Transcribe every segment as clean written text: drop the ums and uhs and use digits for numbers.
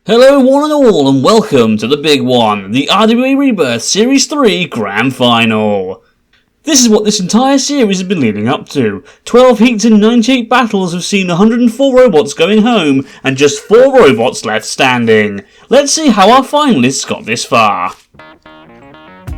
Hello one and all and welcome to the big one, the RWA Rebirth Series 3 Grand Final. This is what this entire series has been leading up to. 12 heats and 98 battles have seen 104 robots going home and just 4 robots left standing. Let's see how our finalists got this far.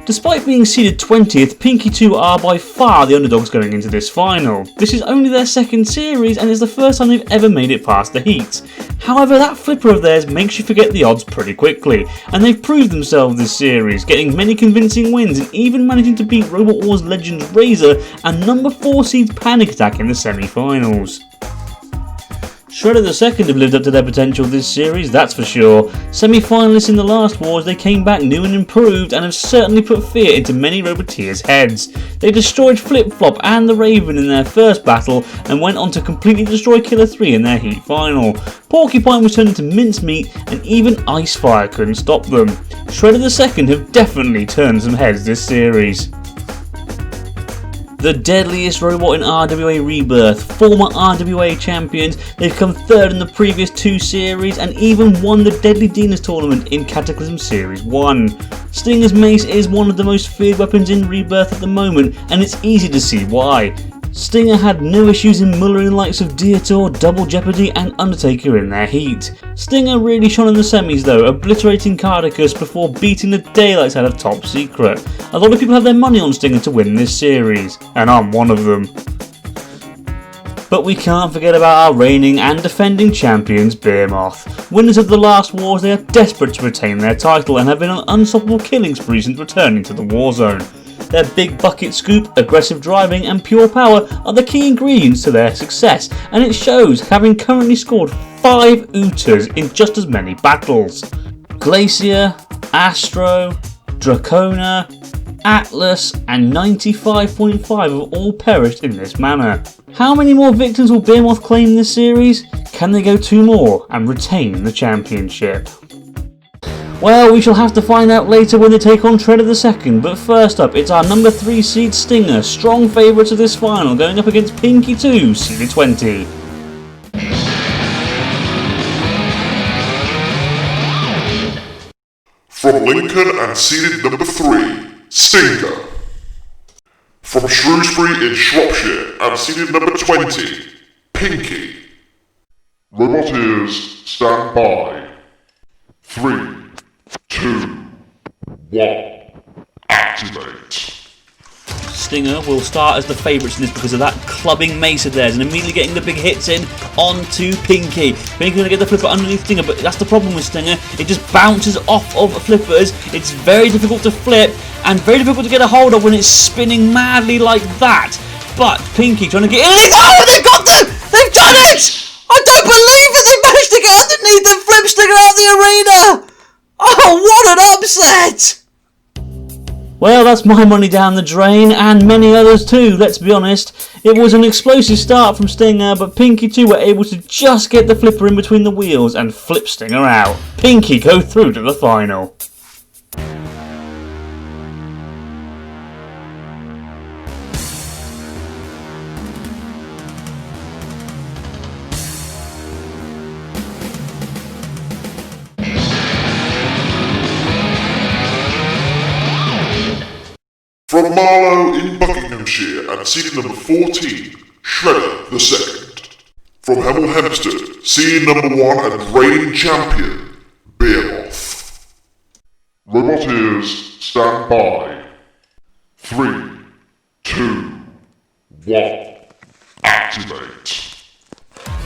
Despite being seeded 20th, Pinky 2 are by far the underdogs going into this final. This is only their second series and is the first time they've ever made it past the heats. However, that flipper of theirs makes you forget the odds pretty quickly, and they've proved themselves this series, getting many convincing wins and even managing to beat Robot Wars legends Razor and number 4 seeds Panic Attack in the semi-finals. Shredder the Second have lived up to their potential this series, that's for sure. Semi-finalists in the last wars, they came back new and improved and have certainly put fear into many Roboteers' heads. They destroyed Flip Flop and the Raven in their first battle and went on to completely destroy Killer 3 in their heat final. Porcupine was turned into mincemeat and even Icefire couldn't stop them. Shredder the Second have definitely turned some heads this series. The deadliest robot in RWA Rebirth, former RWA champions, they've come third in the previous 2 series and even won the Deadly Dinas tournament in Cataclysm Series 1. Stinger's mace is one of the most feared weapons in Rebirth at the moment, and it's easy to see why. Stinger had no issues in mullering the likes of Dietor, Double Jeopardy and Undertaker in their heat. Stinger really shone in the semis though, obliterating Cardicus before beating the daylights out of Top Secret. A lot of people have their money on Stinger to win this series, and I'm one of them. But we can't forget about our reigning and defending champions, Behemoth. Winners of the last wars, they are desperate to retain their title and have been on unstoppable killing spree since returning to the Warzone. Their big bucket scoop, aggressive driving and pure power are the key ingredients to their success, and it shows, having currently scored 5 Utas in just as many battles. Glacier, Astro, Dracona, Atlas and 95.5 have all perished in this manner. How many more victims will Behemoth claim this series? Can they go 2 more and retain the championship? Well, we shall have to find out later when they take on Shredder the Second, but first up it's our number 3 seed Stinger, strong favourites of this final, going up against Pinky 2, seeded 20. From Lincoln and seeded number 3, Stinger. From Shrewsbury in Shropshire and seeded number 20, Pinky. Roboteers, stand by. 3, 2, 1, activate. Stinger will start as the favourites in this because of that clubbing mace of theirs and immediately getting the big hits in onto Pinky. Pinky's going to get the flipper underneath Stinger, but that's the problem with Stinger. It just bounces off of flippers. It's very difficult to flip and very difficult to get a hold of when it's spinning madly like that. But Pinky trying to get in. Oh, they've done it! I don't believe it! They managed to get underneath and flip Stinger out of the arena! Oh, what an upset! Well, that's my money down the drain, and many others too, let's be honest. It was an explosive start from Stinger, but Pinky 2 were able to just get the flipper in between the wheels and flip Stinger out. Pinky go through to the final. From Marlow in Buckinghamshire and seeded number 14, Shredder the Second. From Hemel Hempstead, seeded number 1 and reigning champion, Behemoth. Roboteers, stand by. 3, 2, 1, activate.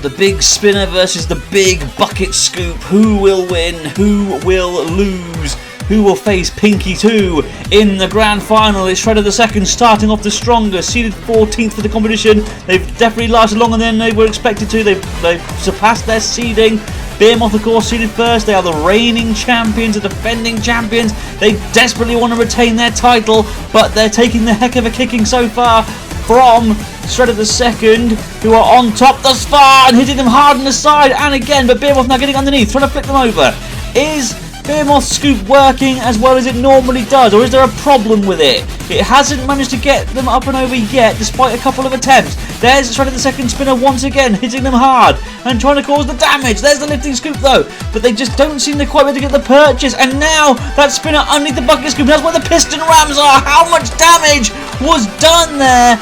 The big spinner versus the big bucket scoop. Who will win? Who will lose? Who will face Pinky 2 in the grand final? It's Shredder the Second starting off the strongest, seeded 14th for the competition. They've definitely lasted longer than they were expected to. They've surpassed their seeding. Behemoth, of course, seeded first. They are the reigning champions, the defending champions. They desperately want to retain their title, but they're taking the heck of a kicking so far from Shredder the Second, who are on top thus far and hitting them hard on the side and again, but Behemoth now getting underneath, trying to flip them over. Is Behemoth's scoop working as well as it normally does, or is there a problem with it? It hasn't managed to get them up and over yet, despite a couple of attempts. There's Shredder the second spinner once again, hitting them hard and trying to cause the damage. There's the lifting scoop though, but they just don't seem to quite be able to get the purchase. And now that spinner underneath the bucket scoop, that's where the piston rams are. How much damage was done there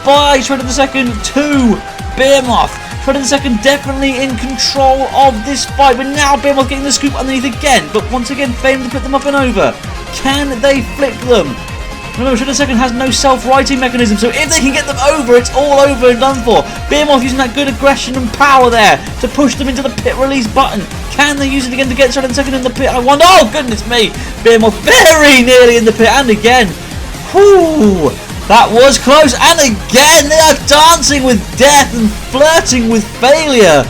by Shredder the second to Behemoth? Shredder the second definitely in control of this fight, but now Behemoth getting the scoop underneath again, but once again failing to put them up and over. Can they flick them? Remember, Shredder the second has no self-righting mechanism, so if they can get them over, it's all over and done for. Behemoth using that good aggression and power there to push them into the pit release button. Can they use it again to get Shredder the second in the pit? I wonder. Oh goodness me! Behemoth very nearly in the pit, and again. Whoo! That was close, and again they are dancing with death and flirting with failure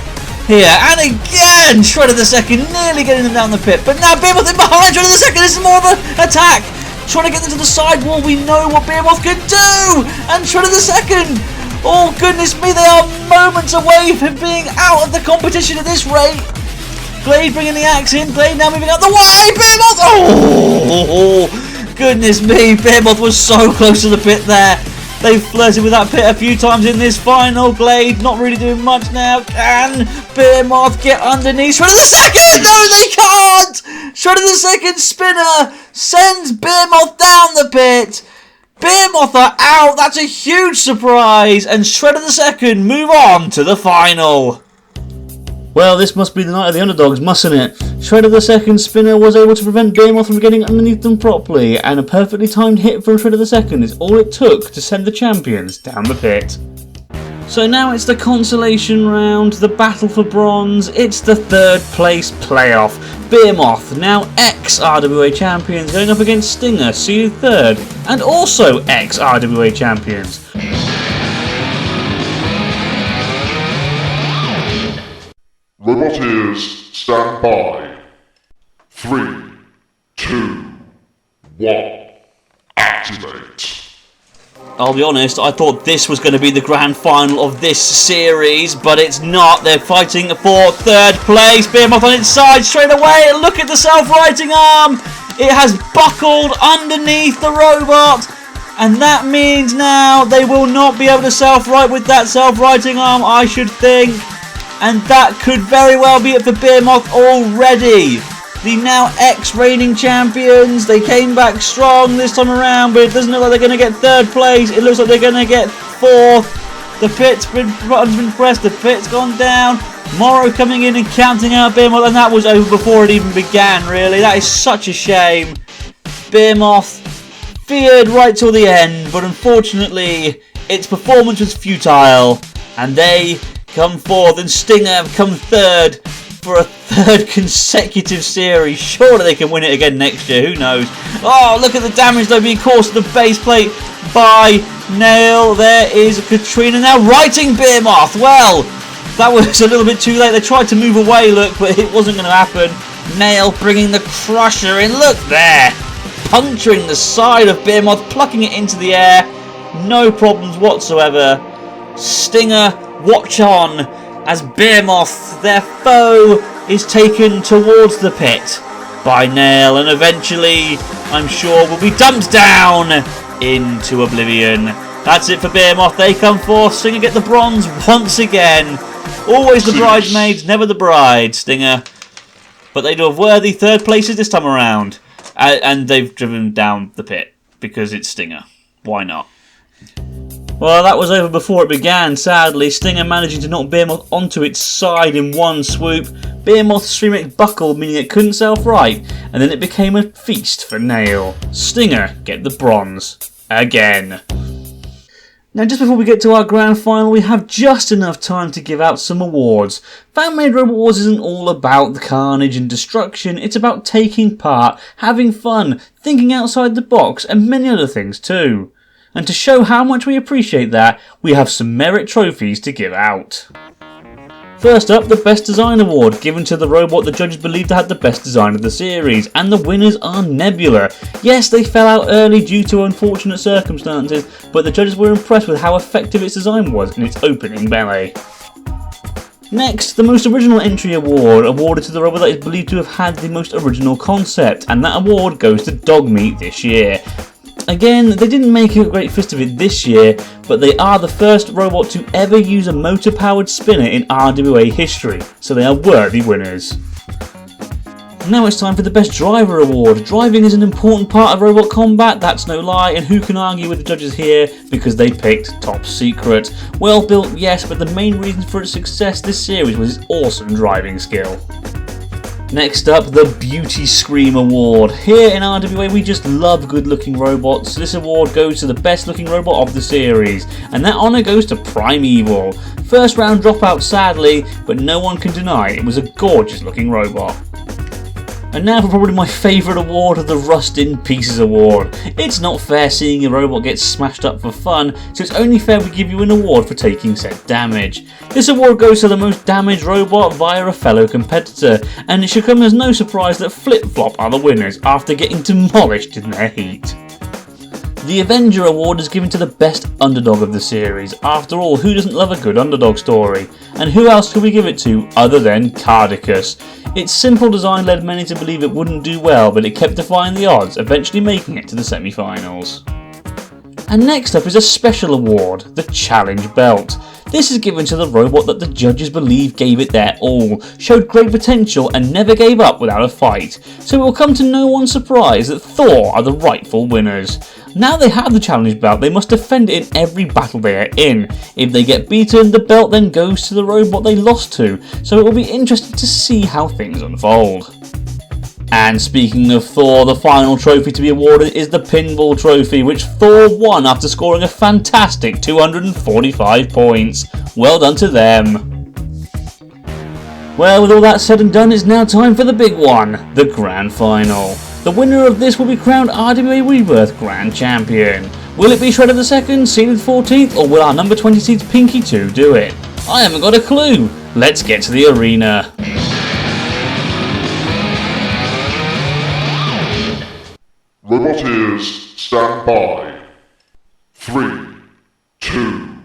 here, and again Shredder the second nearly getting them down the pit, but now Behemoth in behind Shredder the second. This is more of an attack, trying to get them to the sidewall. We know what Behemoth can do, and Shredder the second, oh goodness me, they are moments away from being out of the competition at this rate. Glade bringing the axe in, Glade now moving out the way, Behemoth, oh! Goodness me, Behemoth was so close to the pit there. They've flirted with that pit a few times in this final. Glade not really doing much now. Can Behemoth get underneath? Shredder the second! No, they can't! Shredder the second spinner sends Behemoth down the pit. Behemoth are out. That's a huge surprise. And Shredder the second move on to the final. Well, this must be the night of the underdogs, mustn't it? Shredder the second spinner was able to prevent Behemoth from getting underneath them properly, and a perfectly timed hit from Shredder the second is all it took to send the champions down the pit. So now it's the consolation round, the battle for bronze, it's the third place playoff. Behemoth, now ex-RWA champions, going up against Stinger, seeded third, and also ex-RWA champions. Roboteers, stand by. 3, 2, 1, activate. I'll be honest, I thought this was going to be the grand final of this series, but it's not. They're fighting for third place. Behemoth on its side straight away. Look at the self-righting arm. It has buckled underneath the robot, and that means now they will not be able to self-right with that self-righting arm, I should think. And that could very well be it for Behemoth already. The now ex-reigning champions, they came back strong this time around, but it doesn't look like they're going to get third place. It looks like they're going to get fourth. The button's been pressed, the pit's gone down. Morrow coming in and counting out Behemoth, and that was over before it even began, really. That is such a shame. Behemoth feared right till the end, but unfortunately, its performance was futile, and they come fourth, and Stinger come third for a third consecutive series. Surely they can win it again next year, who knows. Oh, look at the damage though being caused to the base plate by Nail. There is Katrina now righting Behemoth. Well, that was a little bit too late. They tried to move away, look, but it wasn't going to happen. Nail bringing the crusher in, look there, puncturing the side of Behemoth, plucking it into the air. No problems whatsoever. Stinger, watch on as Behemoth, their foe, is taken towards the pit by Nail, and eventually, I'm sure, will be dumped down into oblivion. That's it for Behemoth. They come fourth. Stinger get the bronze once again. Always the bridesmaids, never the bride, Stinger. But they do have worthy third places this time around. And they've driven down the pit because it's Stinger. Why not? Well, that was over before it began, sadly. Stinger managing to knock Behemoth onto its side in one swoop. Behemoth's streaming buckled, meaning it couldn't self-right, and then it became a feast for Nail. Stinger get the bronze. Again. Now, just before we get to our grand final, we have just enough time to give out some awards. Fan-Made Robot Wars isn't all about the carnage and destruction, it's about taking part, having fun, thinking outside the box, and many other things too. And to show how much we appreciate that, we have some merit trophies to give out. First up, the Best Design Award, given to the robot the judges believed to have the best design of the series, and the winners are Nebula. Yes, they fell out early due to unfortunate circumstances, but the judges were impressed with how effective its design was in its opening melee. Next, the Most Original Entry Award, awarded to the robot that is believed to have had the most original concept, and that award goes to Dogmeat this year. Again, they didn't make a great fist of it this year, but they are the first robot to ever use a motor-powered spinner in RWA history, so they are worthy winners. Now it's time for the Best Driver Award. Driving is an important part of robot combat, that's no lie, and who can argue with the judges here because they picked Top Secret. Well built, yes, but the main reason for its success this series was its awesome driving skill. Next up, the Beauty Scream Award. Here in RWA we just love good looking robots. This award goes to the best looking robot of the series, and that honour goes to Primeval. First round dropout sadly, but no one can deny it was a gorgeous looking robot. And now for probably my favourite award, the Rust in Pieces Award. It's not fair seeing a robot get smashed up for fun, so it's only fair we give you an award for taking said damage. This award goes to the most damaged robot via a fellow competitor, and it should come as no surprise that Flip Flop are the winners after getting demolished in their heat. The Avenger Award is given to the best underdog of the series. After all, who doesn't love a good underdog story? And who else could we give it to other than Cardicus? Its simple design led many to believe it wouldn't do well, but it kept defying the odds, eventually making it to the semi-finals. And next up is a special award, the Challenge Belt. This is given to the robot that the judges believe gave it their all, showed great potential and never gave up without a fight, so it will come to no one's surprise that Thor are the rightful winners. Now they have the challenge belt, they must defend it in every battle they are in. If they get beaten, the belt then goes to the robot they lost to, so it will be interesting to see how things unfold. And speaking of Thor, the final trophy to be awarded is the Pinball Trophy, which Thor won after scoring a fantastic 245 points. Well done to them. Well, with all that said and done, it's now time for the big one, the Grand Final. The winner of this will be crowned RWA Rebirth Grand Champion. Will it be Shredder II, seeded 14th, or will our number 20 seeds Pinky 2 do it? I haven't got a clue. Let's get to the arena. Roboteers, stand by. 3, 2,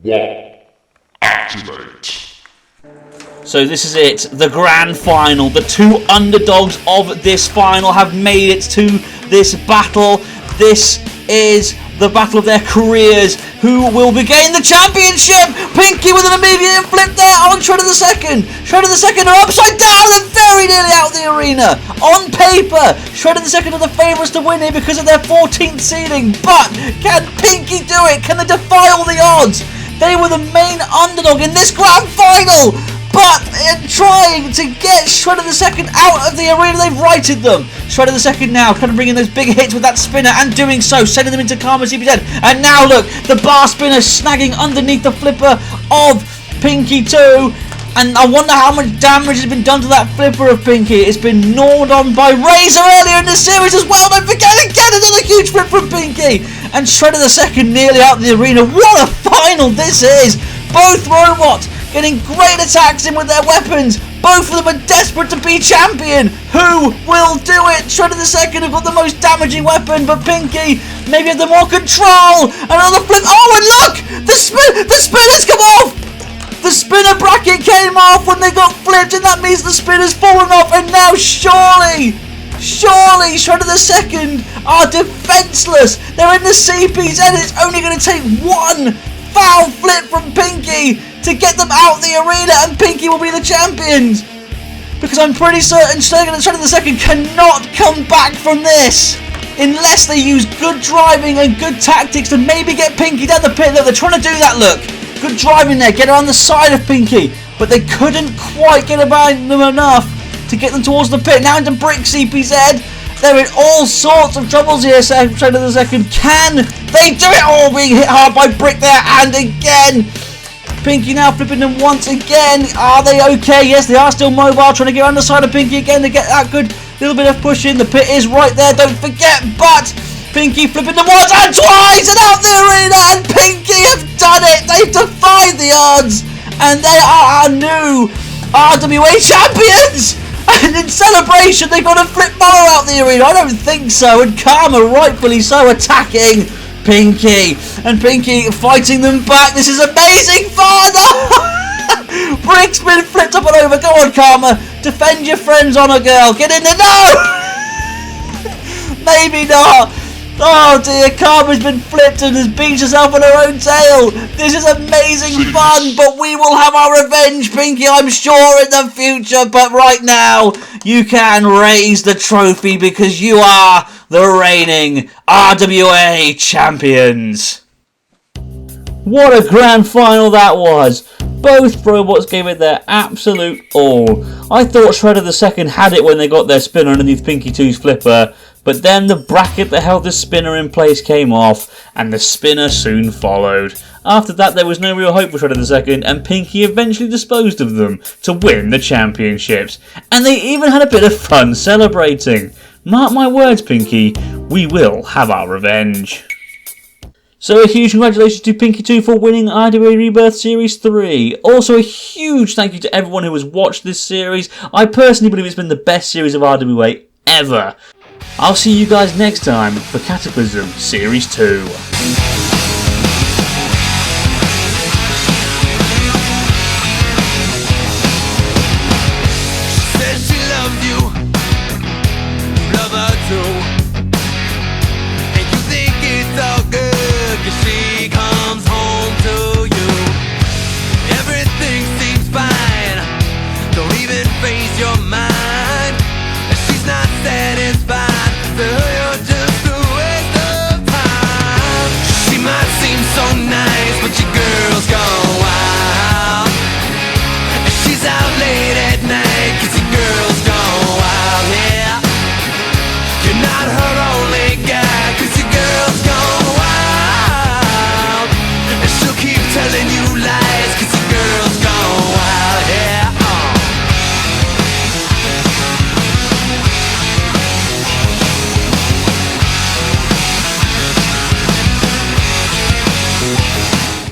1, activate. So this is it, the grand final. The two underdogs of this final have made it to this battle. This is the battle of their careers. Who will regain the championship? Pinky with an immediate flip there on Shredder II. Shredder II are upside down and very nearly out of the arena. On paper, Shredder II are the favourites to win here because of their 14th seeding. But can Pinky do it? Can they defy all the odds? They were the main underdog in this grand final. But in trying to get Shredder II out of the arena, they've righted them. Shredder II now kind of bringing those big hits with that spinner and doing so, sending them into Karma's CPZ. And now look, the bar spinner snagging underneath the flipper of Pinky 2. And I wonder how much damage has been done to that flipper of Pinky. It's been gnawed on by Razor earlier in the series as well. Don't forget again, another huge flip from Pinky. And Shredder II nearly out of the arena. What a final this is. Both robots getting great attacks in with their weapons. Both of them are desperate to be champion. Who will do it? Shredder II have got the most damaging weapon, but Pinky maybe have the more control. Another flip. Oh, and look! The spinner's come off! The spinner bracket came off when they got flipped, and that means the spinner's fallen off, and now surely Shredder II are defenseless. They're in the CPZ, and it's only going to take one foul flip from Pinky to get them out of the arena, and Pinky will be the champions. Because I'm pretty certain Shredder II cannot come back from this unless they use good driving and good tactics to maybe get Pinky down the pit. Look, they're trying to do that, look. Good driving there, get around the side of Pinky, but they couldn't quite get around them enough to get them towards the pit. Now into Brick CPZ. They're in all sorts of troubles here, Shredder II. Can they do it? Oh, being hit hard by Brick there, and again. Pinky now flipping them once again. Are they okay? Yes, they are still mobile, trying to get around the side of Pinky again to get that good little bit of push in. The pit is right there, don't forget, but Pinky flipping them once and twice and out the arena, and Pinky have done it. They've defied the odds, and they are our new RWA champions. And in celebration, they've got to flip Morrow out the arena. I don't think so. And Karma, rightfully so, attacking Pinky. And Pinky fighting them back. This is amazing, father! Brick's been flipped up and over. Go on, Karma. Defend your friends, Honor Girl. Get in there. No! Maybe not. Oh dear, Karma's been flipped and has beat herself on her own tail. This is amazing fun, but we will have our revenge, Pinky, I'm sure, in the future. But right now, you can raise the trophy because you are the reigning RWA champions. What a grand final that was. Both robots gave it their absolute all. I thought Shredder the Second had it when they got their spinner underneath Pinky 2's flipper, but then the bracket that held the spinner in place came off, and the spinner soon followed. After that, there was no real hope for Shredder the Second, and Pinky eventually disposed of them to win the championships. And they even had a bit of fun celebrating. Mark my words, Pinky, we will have our revenge. So a huge congratulations to Pinky 2 for winning RWA Rebirth Series 3. Also a huge thank you to everyone who has watched this series. I personally believe it's been the best series of RWA ever. I'll see you guys next time for Cataclysm Series 2.